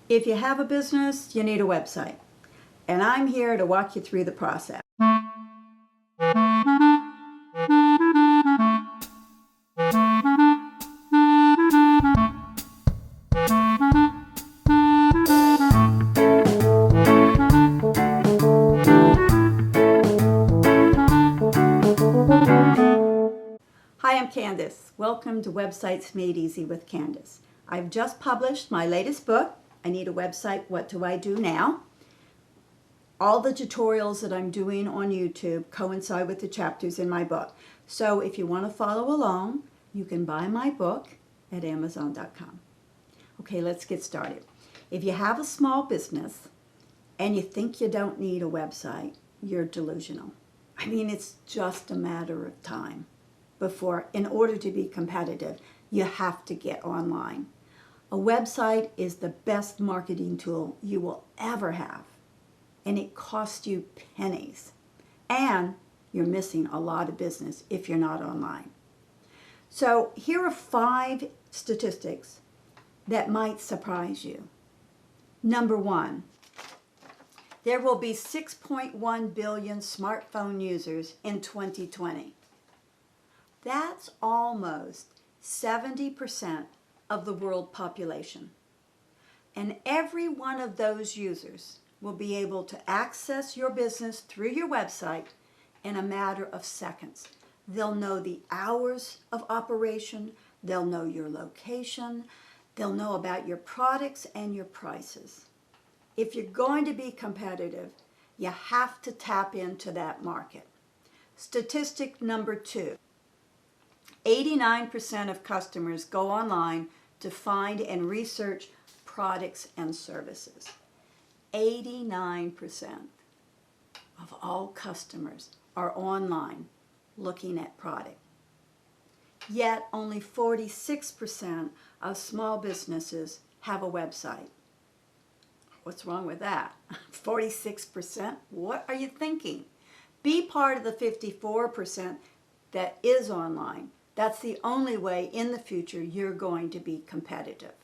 If you have a business, you need a website. And I'm here to walk you through the process. Hi, I'm Candace. Welcome to Websites Made Easy with Candace. I've just published my latest book, I Need a Website, What Do I Do Now? All the tutorials that I'm doing on YouTube coincide with the chapters in my book. So if you want to follow along, you can buy my book at Amazon.com. Okay, let's get started. If you have a small business and you think you don't need a website, you're delusional. I mean, it's just a matter of time before, in order to be competitive, you have to get online. A website is the best marketing tool you will ever have, and it costs you pennies. And you're missing a lot of business if you're not online. So here are 5 statistics that might surprise you. Number 1, there will be 6.1 billion smartphone users in 2020. That's almost 70% of the world population. And every one of those users will be able to access your business through your website in a matter of seconds. They'll know the hours of operation, they'll know your location, they'll know about your products and your prices. If you're going to be competitive, you have to tap into that market. Statistic number 2. 89% of customers go online to find and research products and services. 89% of all customers are online looking at product. Yet only 46% of small businesses have a website. What's wrong with that? 46%? What are you thinking? Be part of the 54% that is online. That's the only way in the future you're going to be competitive.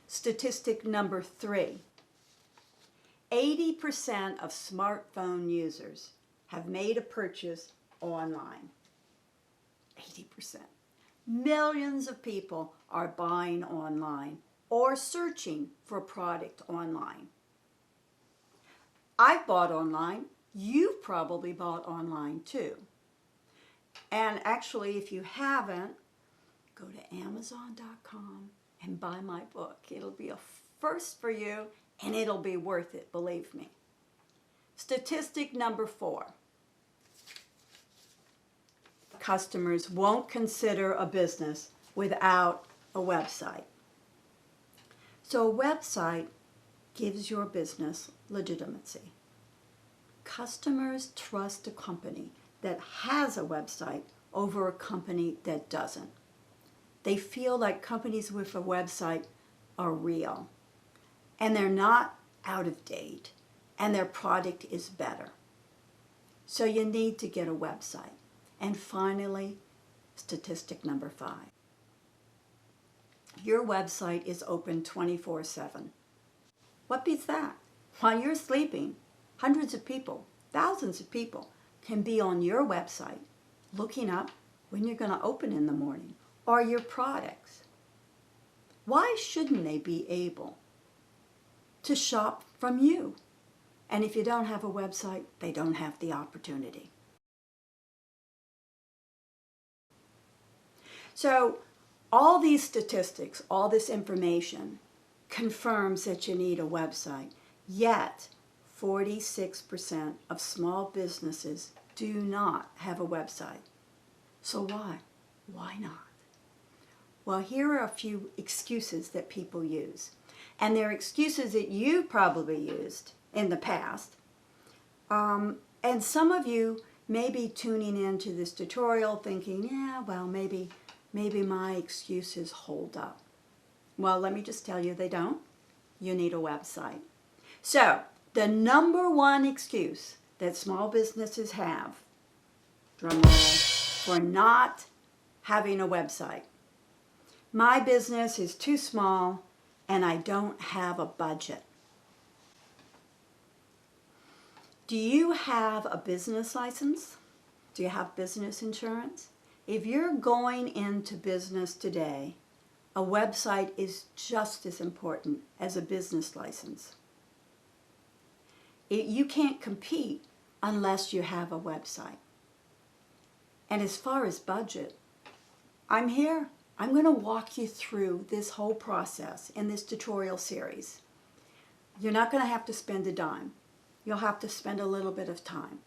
Statistic number 3. 80% of smartphone users have made a purchase online. 80%. Millions of people are buying online or searching for a product online. I've bought online. You've probably bought online too. And actually, if you haven't, go to Amazon.com and buy my book. It'll be a first for you, and it'll be worth it, believe me. Statistic number 4. Customers won't consider a business without a website. So a website gives your business legitimacy. Customers trust a company that has a website over a company that doesn't. They feel like companies with a website are real, and they're not out of date, and their product is better. So you need to get a website. And finally, statistic number 5. Your website is open 24/7. What beats that? While you're sleeping, hundreds of people, thousands of people can be on your website looking up when you're going to open in the morning or your products. Why shouldn't they be able to shop from you? And if you don't have a website, they don't have the opportunity. So all these statistics, all this information confirms that you need a website, yet 46% of small businesses do not have a website. So why? Why not? Well, here are a few excuses that people use. And they're excuses that you've probably used in the past. And some of you may be tuning into this tutorial thinking, yeah, well, maybe my excuses hold up. Well, let me just tell you, they don't. You need a website. So, the number 1 excuse that small businesses have, drum roll, for not having a website. My business is too small and I don't have a budget. Do you have a business license? Do you have business insurance? If you're going into business today, a website is just as important as a business license. You can't compete unless you have a website. And as far as budget, I'm here. I'm going to walk you through this whole process in this tutorial series. You're not going to have to spend a dime. You'll have to spend a little bit of time.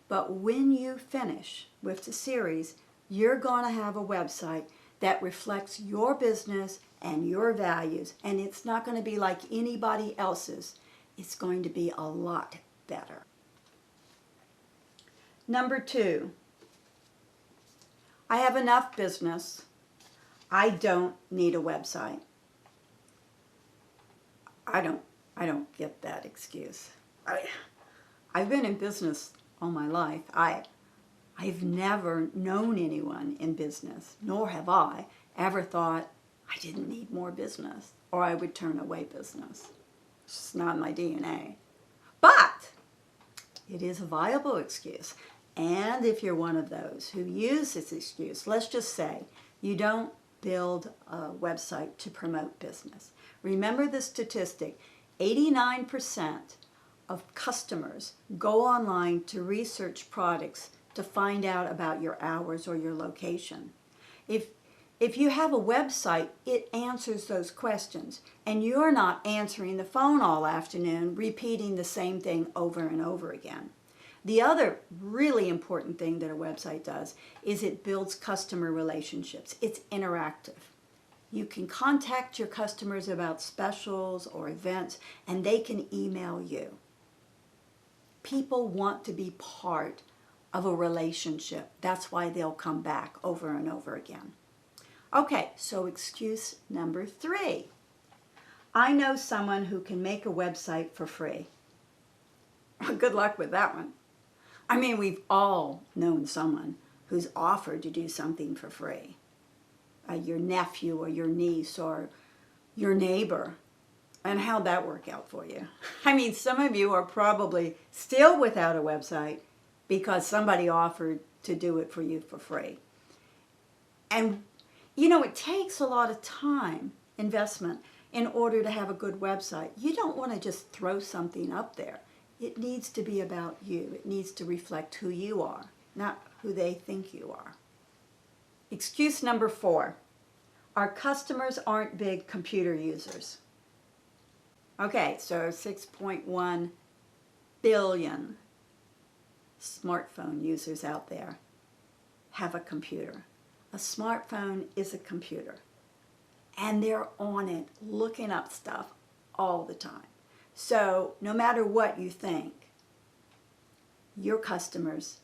But when you finish with the series, you're going to have a website that reflects your business and your values, and it's not going to be like anybody else's. It's going to be a lot better. Number 2, I have enough business. I don't need a website. I don't get that excuse. I've been in business all my life. I've never known anyone in business, nor have I ever thought I didn't need more business or I would turn away business. It's just not in my DNA. But it is a viable excuse. And if you're one of those who use this excuse, let's just say you don't build a website to promote business. Remember the statistic, 89% of customers go online to research products to find out about your hours or your location. If you have a website, it answers those questions, and you're not answering the phone all afternoon, repeating the same thing over and over again. The other really important thing that a website does is it builds customer relationships. It's interactive. You can contact your customers about specials or events, and they can email you. People want to be part of a relationship. That's why they'll come back over and over again. Okay, so excuse number 3. I know someone who can make a website for free. Good luck with that one. I mean, we've all known someone who's offered to do something for free. Your nephew or your niece or your neighbor. And how'd that work out for you? I mean, some of you are probably still without a website because somebody offered to do it for you for free. And, you know, it takes a lot of time, investment, in order to have a good website. You don't want to just throw something up there. It needs to be about you. It needs to reflect who you are, not who they think you are. Excuse number 4. Our customers aren't big computer users. Okay, so 6.1 billion smartphone users out there have a computer. A smartphone is a computer, and they're on it looking up stuff all the time. So no matter what you think, your customers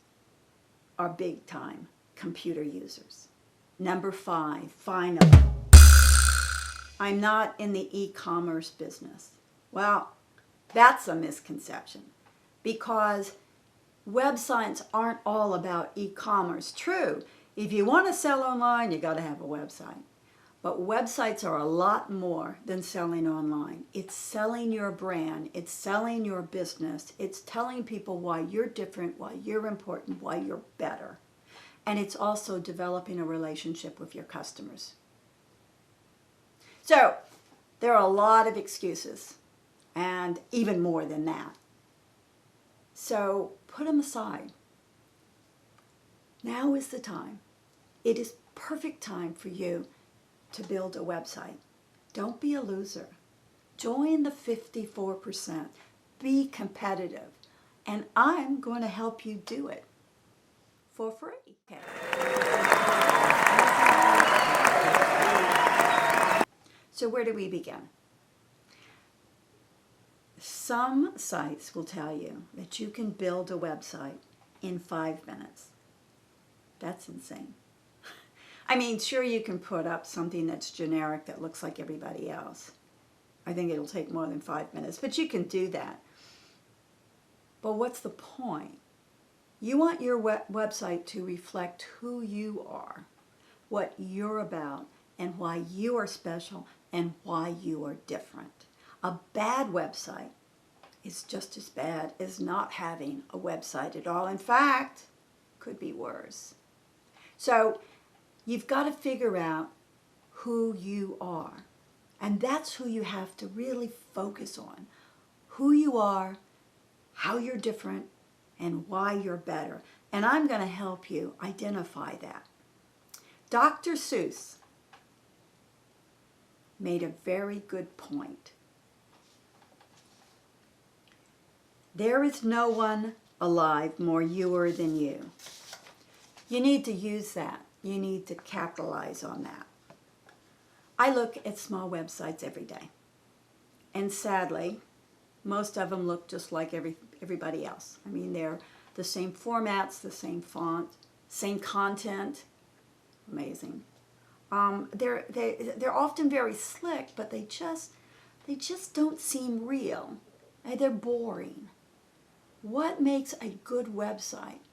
are big time computer users. Number 5, finally, I'm not in the e-commerce business. Well, that's a misconception because websites aren't all about e-commerce. True, if you want to sell online, you got to have a website. But websites are a lot more than selling online. It's selling your brand. It's selling your business. It's telling people why you're different, why you're important, why you're better. And it's also developing a relationship with your customers. So, there are a lot of excuses, and even more than that. So, put them aside. Now is the time. It is perfect time for you to build a website. Don't be a loser. Join the 54%. Be competitive. And I'm going to help you do it for free. Okay. So where do we begin? Some sites will tell you that you can build a website in 5 minutes. That's insane. I mean, sure, you can put up something that's generic that looks like everybody else. I think it'll take more than 5 minutes, but you can do that. But what's the point? You want your website to reflect who you are, what you're about, and why you are special, and why you are different. A bad website is just as bad as not having a website at all. In fact, could be worse. So you've got to figure out who you are. And that's who you have to really focus on. Who you are, how you're different, and why you're better. And I'm going to help you identify that. Dr. Seuss made a very good point. There is no one alive more youer than you. You need to use that. You need to capitalize on that. I look at small websites every day. And sadly, most of them look just like everybody else. I mean, they're the same formats, the same font, same content. Amazing. They're often very slick, but they just don't seem real. They're boring. What makes a good website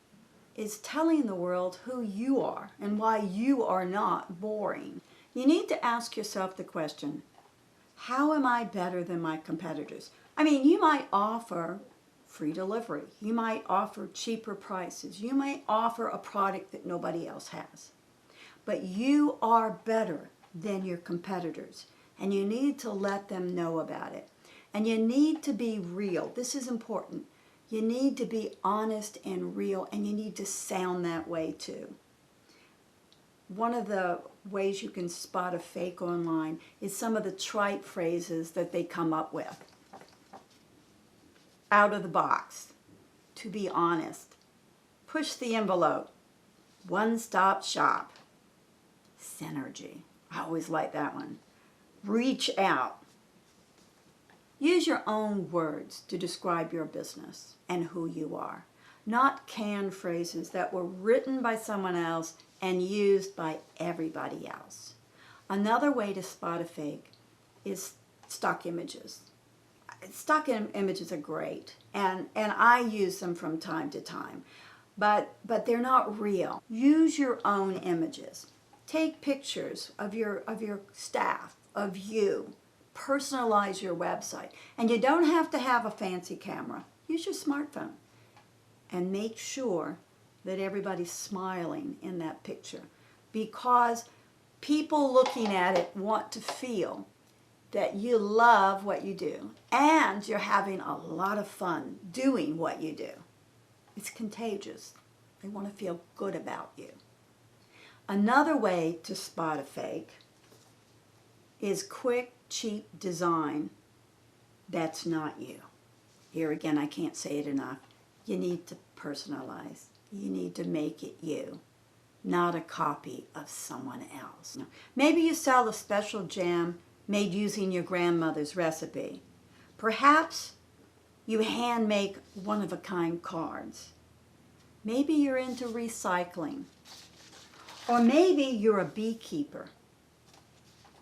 is telling the world who you are and why you are not boring. You need to ask yourself the question, how am I better than my competitors? I mean, you might offer free delivery. You might offer cheaper prices. You might offer a product that nobody else has. But you are better than your competitors, and you need to let them know about it. And you need to be real. This is important. You need to be honest and real, and you need to sound that way too. One of the ways you can spot a fake online is some of the trite phrases that they come up with. Out of the box, to be honest, push the envelope, one-stop shop, synergy. I always like that one. Reach out. Use your own words to describe your business and who you are, not canned phrases that were written by someone else and used by everybody else. Another way to spot a fake is stock images. Stock images are great, and I use them from time to time, but they're not real. Use your own images. Take pictures of your staff, of you. Personalize your website. And you don't have to have a fancy camera. Use your smartphone. And make sure that everybody's smiling in that picture, because people looking at it want to feel that you love what you do and you're having a lot of fun doing what you do. It's contagious. They want to feel good about you. Another way to spot a fake is quick, cheap design that's not you. Here again, I can't say it enough. You need to personalize. You need to make it you, not a copy of someone else. Maybe you sell a special jam made using your grandmother's recipe. Perhaps you hand make one-of-a-kind cards. Maybe you're into recycling. Or maybe you're a beekeeper.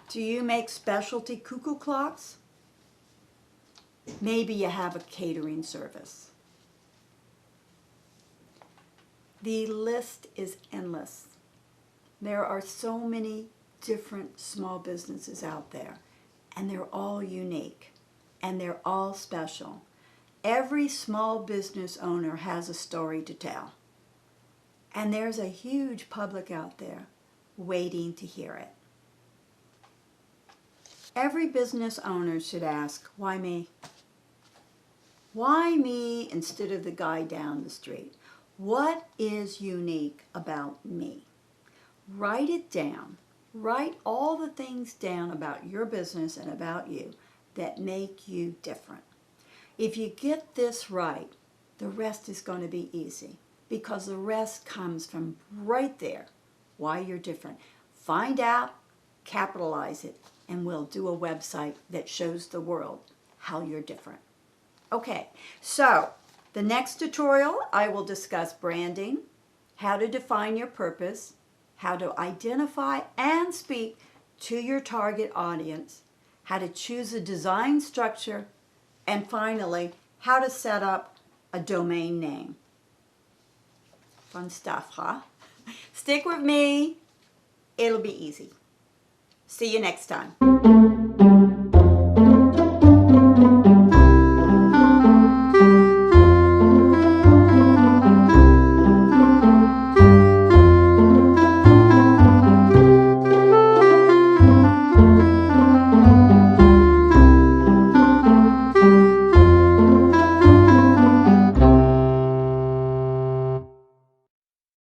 Do you make specialty cuckoo clocks? Maybe you have a catering service. The list is endless. There are so many different small businesses out there, and they're all unique, and they're all special. Every small business owner has a story to tell, and there's a huge public out there waiting to hear it. Every business owner should ask, why me? Why me instead of the guy down the street? What is unique about me? Write it down. Write all the things down about your business and about you that make you different. If you get this right, the rest is going to be easy, because the rest comes from right there, why you're different. Find out, capitalize it, and we'll do a website that shows the world how you're different. Okay, so the next tutorial I will discuss branding, how to define your purpose, how to identify and speak to your target audience, how to choose a design structure, and finally, how to set up a domain name. Fun stuff, huh? Stick with me. It'll be easy. See you next time.